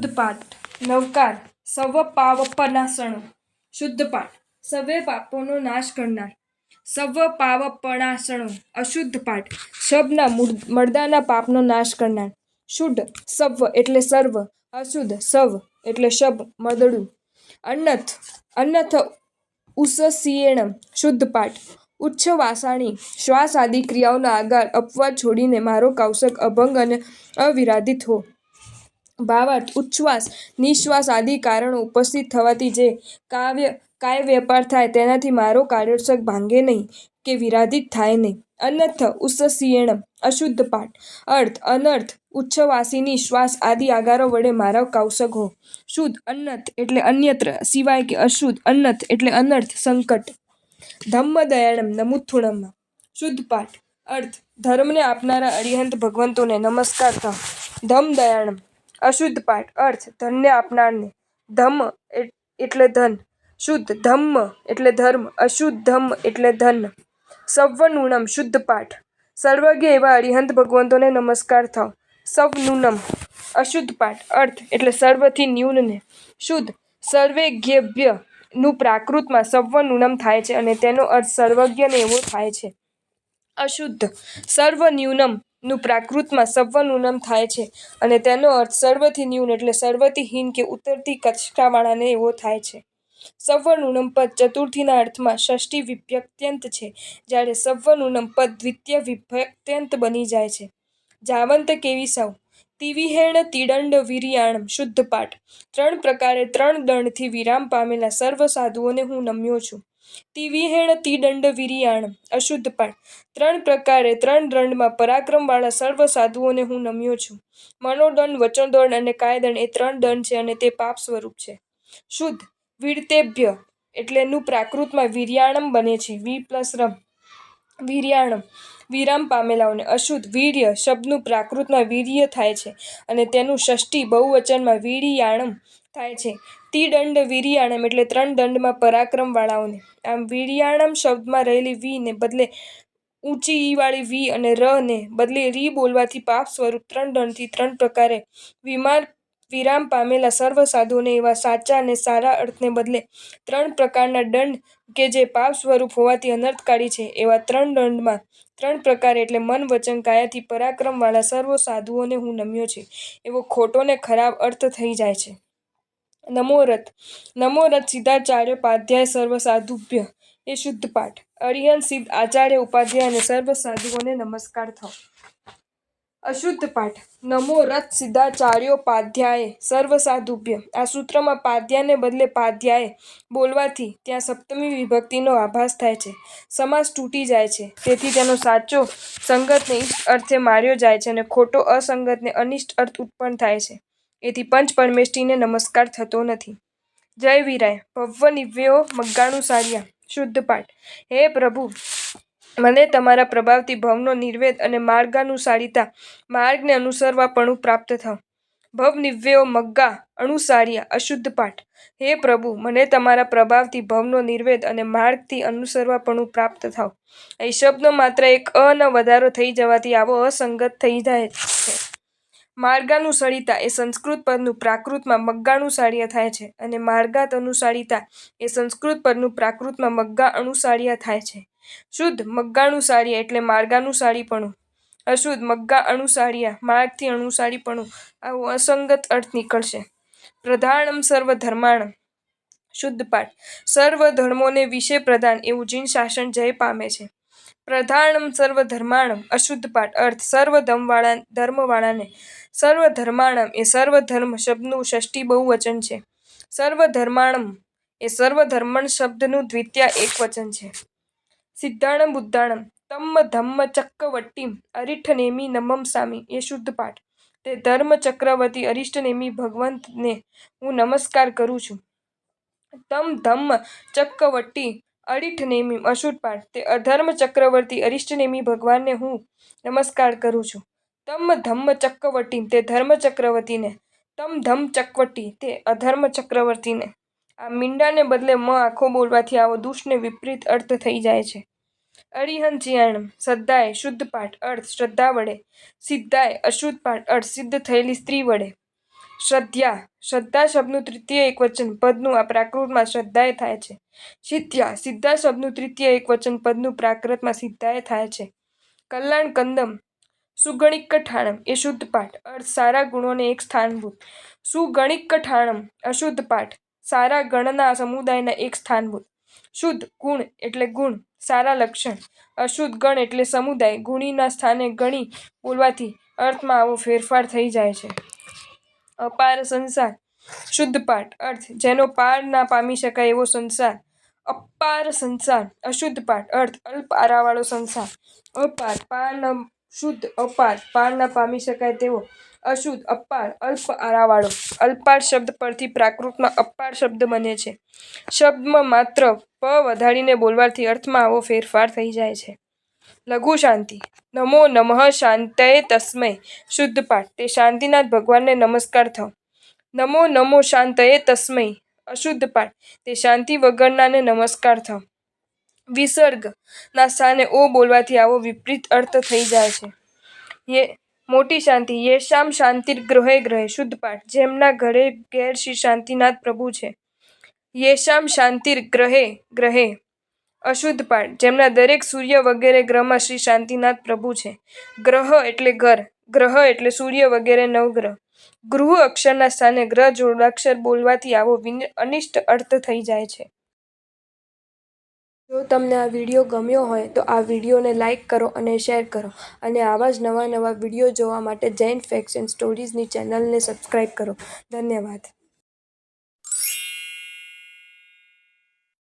શુદ્ધ પાઠ નવકાર સવ પાવપનાસણો શુદ્ધ પાઠ સવે પાપોનો નાશ કરનાર સવ પાવપણાસણો અશુદ્ધ પાઠ શબના મર્દાના પાપનો નાશ કરનાર શુદ્ધ સવ એટલે સર્વ અશુદ્ધ સવ એટલે શબ મર્દડું અન્નથ ઉસસીએણ શુદ્ધ પાઠ ઉચ્છવાસાણી શ્વાસ આદિ ક્રિયાઓનો આગાર અપવાદ છોડીને મારો કૌશક અભંગ અને અવિરાધિત હો. ભાવાર્થ ઉચ્છ્વાસ નિશ્વાસ આદિ કારણો ઉપસ્થિત થવાથી જે કાય વેપાર થાય તેનાથી મારો કાર્યોત્સક ભાંગે નહીં કે વિરાધિત થાય નહીં. અન્નથ ઉસસીએણ અશુદ્ધ પાઠ અર્થ અનર્થ ઉચ્છવાસીની શ્વાસ આદિ આગારો વડે મારો કૌશક હો. શુદ્ધ અન્નથ એટલે અન્યત્ર સિવાય કે અશુદ્ધ અન્નથ એટલે અનર્થ સંકટ. ધમ્મદયાળમ નમુથુણમ શુદ્ધ પાઠ અર્થ ધર્મને આપનારા અરિહંત ભગવંતોને નમસ્કાર થાવ. ધમ્મદયાળમ અશુદ્ધ પાઠ અર્થ ધનને આપનારને. ધમ્મ એટલે ધન. શુદ્ધ ધમ્મ એટલે ધર્મ. અશુદ્ધ ધમ્મ એટલે ધન. સવ્વનૂનમ શુદ્ધ પાઠ સર્વજ્ઞ એવા અરિહંત ભગવંતોને નમસ્કાર થાવ. સવનૂનમ અશુદ્ધ પાઠ અર્થ એટલે સર્વથી ન્યૂનને. શુદ્ધ સર્વેજ્ઞેભ્ય નું પ્રાકૃતમાં સવ્વનૂનમ થાય છે અને તેનો અર્થ સર્વજ્ઞને એવો થાય છે. અશુદ્ધ સર્વન્યૂનમ નું પ્રાકૃતમાં સવ્વનૂનમ થાય છે અને તેનો અર્થ સર્વથી ન્યૂન એટલે સર્વથી હીન કે ઉતરતી કક્ષાવાળાને એવો થાય છે. સવ્વનૂનમ પદ ચતુર્થીના અર્થમાં ષષ્ઠી વિભક્ત્યંત છે, જ્યારે સવ્વનૂનમ પદ દ્વિતીય વિભક્ત્યંત બની જાય છે. જાવંત કેવી સૌ તિવિહેણ તિદંડ વીર્યાણમ શુદ્ધ પાઠ ત્રણ પ્રકારે ત્રણ દંડથી વિરામ પામેલા સર્વ સાધુઓને હું નમ્યો છું. તિવિહેણ તિદંડ વીર્યાણમ અશુદ્ધ પાઠ ત્રણ પ્રકારે ત્રણ દંડમાં પરાક્રમવાળા સર્વ સાધુઓને હું નમ્યો છું. મનોદંડ વચનદંડ અને કાયદંડ એ ત્રણ દંડ છે અને તે પાપ સ્વરૂપ છે. શુદ્ધ વીરતેભ્ય એટલે નું પ્રાકૃતમાં વીર્યાણમ બને છે. વી પ્લસ રમ વીર્યાણમ વિરામ પામેલાઓને. અશુદ્ધ વીર્ય શબ્દનું પ્રાકૃતમાં વીર્ય થાય છે અને તેનું ષષ્ઠી બહુવચનમાં વીર્યાણમ થાય છે. તિદંડ વીર્યાણમ એટલે ત્રણ દંડમાં પરાક્રમવાળાઓને. આમ વીર્યાણમ શબ્દમાં રહેલી વી ને બદલે ઊંચી ઈ વાળી વી અને ર ને બદલે રી બોલવાથી પાપ સ્વરૂપ ત્રણ દંડથી ત્રણ પ્રકારે વિરામ પામેલા સર્વ સાધુઓને એવા સાચા અને સારા અર્થને બદલે ત્રણ પ્રકારના દંડ કે જે પાપ સ્વરૂપ હોવાથી અનર્થકારી છે એવા ત્રણ દંડમાં ત્રણ પ્રકારે એટલે મન વચન કાયાથી પરાક્રમવાળા સર્વ સાધુઓને હું નમ્યો છે એવો ખોટો ને ખરાબ અર્થ થઈ જાય છે. નમોરથ નમોરથ સિદ્ધાચાર્યોપાધ્યાય સર્વ સાધુભ્ય એ શુદ્ધ પાઠ અરિહંત સિદ્ધ આચાર્ય ઉપાધ્યાય અને સર્વ સાધુઓને નમસ્કાર થાવ. અશુદ્ધ પાઠ નમો રથ સિદ્ધાચાર્યોપાધ્યાય સર્વ સાધુભ્ય. આ સૂત્રમાં પાદ્યાને બદલે પાધ્યાય બોલવાથી ત્યાં સપ્તમી વિભક્તિનો આભાસ થાય છે. સમાસ તૂટી જાય છે. તેથી તેનો સાચો સંગતને ઇષ્ટ અર્થે માર્યો જાય છે અને ખોટો અસંગતને અનિષ્ટ અર્થ ઉત્પન્ન થાય છે. એથી પંચ પરમેષ્ઠીને નમસ્કાર થતો નથી. જય વીરાય ભવ્વ નિવ્યો મગ્ગાનુસાર્યા શુદ્ધ પાઠ હે પ્રભુ, મને તમારા પ્રભાવથી ભવનો નિર્વેદ અને માર્ગાનુસારિતા માર્ગને અનુસરવાપણું પ્રાપ્ત થાવ. ભવ નિવ્યો મગ્ગા અનુસાર્યા અશુદ્ધ પાઠ હે પ્રભુ, મને તમારા પ્રભાવથી ભવનો નિર્વેદ અને માર્ગથી અનુસરવાપણું પ્રાપ્ત થાવ. અહીં શબ્દનો માત્ર એક નો વધારો થઈ જવાથી આવો અસંગત થઈ જાય છે. માર્ગાનુસરિતા એ સંસ્કૃત પદનું પ્રાકૃતમાં મગ્ગાનુસાર્ય થાય છે અને માર્ગાત અનુસારિતા એ સંસ્કૃત પદનું પ્રાકૃતમાં મગ્ગા અનુસાર્યા થાય છે. શુદ્ધ મગ્ગાનુસાર્ય એટલે માર્ગાનુસારીપણું. અશુદ્ધ મગ્ગા અનુસાર્યા માર્ગથી અનુસારીપણું. આવો અસંગત અર્થ નીકળશે. પ્રધાનમ સર્વ ધર્માણમ શુદ્ધ પાઠ સર્વ ધર્મોને વિશે પ્રધાન એવું જીન શાસન જય પામે છે. પ્રધાનમ સર્વ ધર્માણમ અશુદ્ધ પાઠ અર્થ સર્વ ધર્મવાળાને. સર્વ ધર્માણમ એ સર્વ ધર્મ શબ્દનું ષષ્ઠી બહુવચન છે. સર્વ ધર્માણમ એ સર્વ ધર્મણ શબ્દનું દ્વિતીય એકવચન છે. સિદ્ધાણમ બુદ્ધાણમ તમ્મ ધમ્મ ચક્કવટ્ટીમ અરિઠ્ઠનેમિ નમમસામિ એ શુદ્ધ પાઠ તે ધર્મ ચક્રવર્તી અરિષ્ટનેમી ભગવંતને હું નમસ્કાર કરું છું. તમ ધમ્મ ચક્કવટ્ટી અરિઠ્ઠનેમિ અશુદ્ધ પાઠ તે અધર્મ ચક્રવર્તી અરિષ્ટનેમી ભગવાનને હું નમસ્કાર કરું છું. તમ ધમ્મ ચક્કવટ્ટી તે ધર્મ ચક્રવર્તીને. તમ ધમ ચક્કવટ્ટી તે અધર્મ ચક્રવર્તીને. આ મીંડાને બદલે મ આખો બોલવાથી આવો દુષ્ટ ને વિપરીત અર્થ થઈ જાય છે. અરિહંચિયાણમ શ્રદ્ધાય શુદ્ધ પાઠ અર્થ શ્રદ્ધા વડે. સિદ્ધાય અશુદ્ધ પાઠ અર્થ સિદ્ધ થયેલી સ્ત્રી વડે. શ્રદ્ધ્યા, શ્રદ્ધા શબ્દનું તૃતીય એકવચન પદનું આ પ્રાકૃતમાં શ્રદ્ધાએ થાય છે. સિદ્ધ્યા, સિદ્ધા શબ્દનું તૃતીય એકવચન પદનું પ્રાકૃતમાં સિદ્ધાએ થાય છે. કલ્યાણ કંદમ, સુગણિકઠાણમ એ શુદ્ધ પાઠ. અર્થ સારા ગુણોને એક સ્થાનભૂત. સુગણિકઠાણમ અશુદ્ધ પાઠ. સારા ગણના સમુદાયના એક સ્થાનભૂત. શુદ્ધ ગુણ એટલે ગુણ, સારા લક્ષણ. અશુદ્ધ ગણ એટલે સમુદાય. ગુણીના સ્થાને ગણી બોલવાથી અર્થમાં આવો ફેરફાર થઈ જાય છે. અપાર સંસાર, શુદ્ધ પાઠ. અર્થ જેનો પાર ના પામી શકાય એવો સંસાર. અપાર સંસાર, અશુદ્ધ પાઠ. અર્થ અલ્પ આરાવાળો સંસાર. અપાર, પાર ન શુદ્ધ, અપાર, પાર ના પામી શકાય તેવો. અશુદ્ધ, અપાર, અલ્પ આરાવાળો. અલ્પાર શબ્દ પરથી પ્રાકૃતમાં અપાર શબ્દ બને છે. શબ્દમાં માત્ર પ વધારીને બોલવાથી અર્થમાં આવો ફેરફાર થઈ જાય છે. લઘુ શાંતિ, નમો નમઃ શાંતયે તસ્મૈ, શુદ્ધ પાઠ. તે શાંતિનાથ ભગવાનને નમસ્કાર થાવ. નમો નમો શાંતયે તસ્મૈ, અશુદ્ધ પાઠ. તે શાંતિ વગરનાને નમસ્કાર થાવ. વિસર્ગ ના સ્થાને ઓ બોલવાથી આવો વિપરીત અર્થ થઈ જાય છે. મોટી શાંતિ, યેશામ શાંતિર ગ્રહે ગ્રહે, શુદ્ધ પાઠ. જેમના ઘરે ઘેર શ્રી શાંતિનાથ પ્રભુ છે. યેશામ શાંતિર ગ્રહે ગ્રહે, અશુદ્ધ પાઠ. જેમના દરેક સૂર્ય વગેરે ગ્રહમાં શ્રી શાંતિનાથ પ્રભુ છે. ગ્રહ એટલે ઘર, ગ્રહ એટલે સૂર્ય વગેરે નવગ્રહ. ગૃહ અક્ષરના સ્થાને ગ્રહ જોડાક્ષર બોલવાથી આવો અનિષ્ટ અર્થ થઈ જાય છે. જો તમને આ વિડીયો ગમ્યો હોય તો આ વિડીયોને લાઇક કરો અને શેર કરો અને આવા જ નવા વિડીયો જોવા માટે જૈન ફેક્ટ્સ એન્ડ સ્ટોરીઝની ચેનલને સબસ્ક્રાઈબ કરો. ધન્યવાદ.